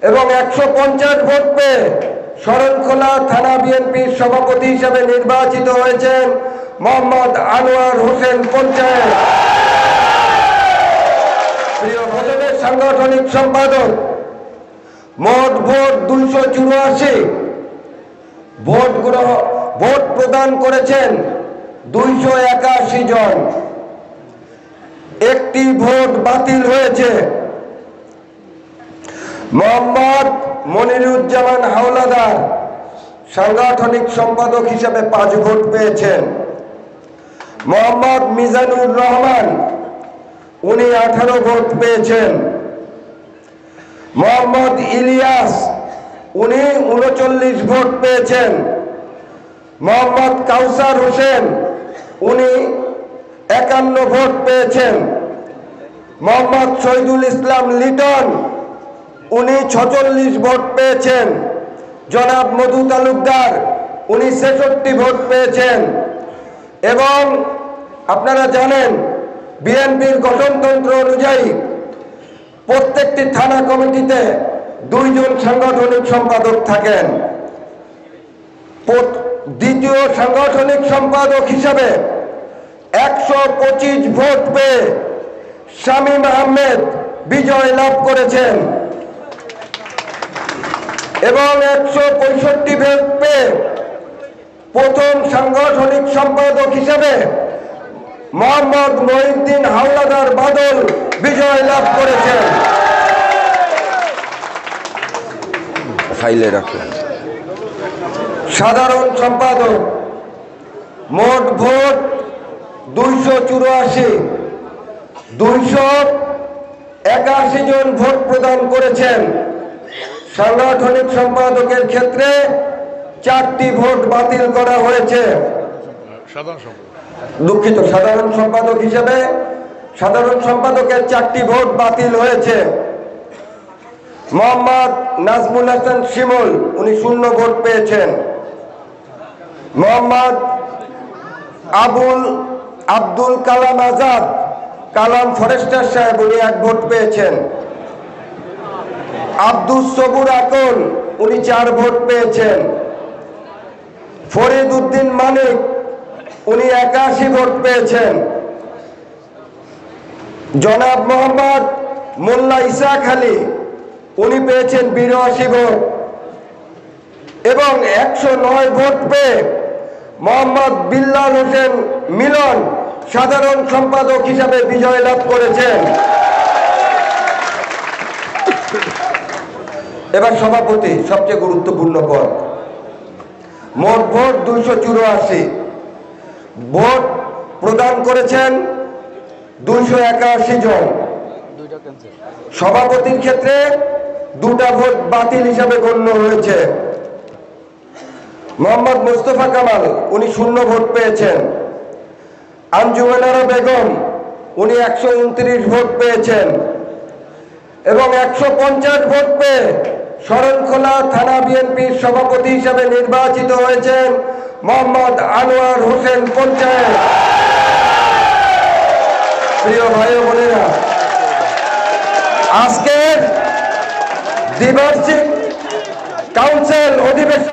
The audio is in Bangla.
এবং 150 ভোট পেয়ে শরণখোলা থানা বিএনপির সভাপতি হিসেবে নির্বাচিত হয়েছেন মোহাম্মদ আনোয়ার হোসেন পঞ্চায়েত। প্রিয় ভোজনের সাংগঠনিক সম্পাদক, মোট ভোট 284। ভোট প্রদান করেছেন 281 জন। একটি ভোট বাতিল হয়েছে। মোহাম্মদ মনিরুজ্জামান হাওলাদার সাংগঠনিক সম্পাদক হিসেবে 5 ভোট পেয়েছেন। মোহাম্মদ মিজানুর রহমান উনি 18 ভোট পেয়েছেন। মোহাম্মদ ইলিয়াস উনি 39 ভোট পেয়েছেন। মোহাম্মদ কাউসার হোসেন উনি 51 ভোট পেয়েছেন। মোহাম্মদ শহীদুল ইসলাম লিটন উনি 46 ভোট পেয়েছেন। জনাব মধু তালুকদার উনি 66 ভোট পেয়েছেন। এবং আপনারা জানেন বিএনপির গঠনতন্ত্র অনুযায়ী প্রত্যেকটি থানা কমিটিতে 2 জন সাংগঠনিক সম্পাদক থাকেন। দ্বিতীয় সাংগঠনিক সম্পাদক হিসাবে 125 ভোট পেয়ে শামীম আহমেদ বিজয় লাভ করেছেন এবং 165 ভোট পেয়ে প্রথম সাংগঠনিক সম্পাদক হিসেবে মোহাম্মদ মহিউদ্দিন হাওলাদার বাদল বিজয় লাভ করেছেন। ফাইলে রাখুন। সাধারণ সম্পাদক, মোট ভোট 284। 281 জন ভোট প্রদান করেছেন। সাংগঠনিক সম্পাদকের ক্ষেত্রে 4টি ভোট বাতিল করা হয়েছে। দুঃখিত, সাধারণ সম্পাদক হিসেবে সাধারণ সম্পাদকের 4টি ভোট বাতিল হয়েছে। মোহাম্মদ নাজমুল হাসান শিমুল উনি 0 ভোট পেয়েছেন। মোহাম্মদ আব্দুল কালাম আজাদ কালাম ফরেস্টার সাহেব উনি 1 ভোট পেয়েছেন। আব্দুস সবুর আকন উনি 4 ভোট পেয়েছেন। ফরিদ উদ্দিন মানিক উনি 81 ভোট পেয়েছেন। জনাব মোহাম্মদ মোল্লা ইসাক আলী উনি পেয়েছেন 82 ভোট এবং 109 ভোট পেয়ে মোহাম্মদ বিল্লাল হোসেন মিলন সাধারণ সম্পাদক হিসাবে বিজয় লাভ করেছেন। এবার সভাপতি, সবচেয়ে গুরুত্বপূর্ণ পদ। মোট ভোট 284। ভোট প্রদান করেছেন 281 জন। সভাপতির ক্ষেত্রে 2টা ভোট বাতিল হিসাবে গণ্য হয়েছে। মোহাম্মদ মুস্তফা কামাল উনি 0 ভোট পেয়েছেন। আঞ্জুমানারা বেগম উনি 129 ভোট পেয়েছেন এবং 150 ভোট পেয়ে শরণখোলা থানা বিএনপির সভাপতি হিসেবে নির্বাচিত হয়েছেন মোহাম্মদ আনোয়ার হোসেন পঞ্চায়েত। প্রিয় ভাই ও বোনেরা, আজকের দ্বিবার্ষিক কাউন্সিল অধিবেশন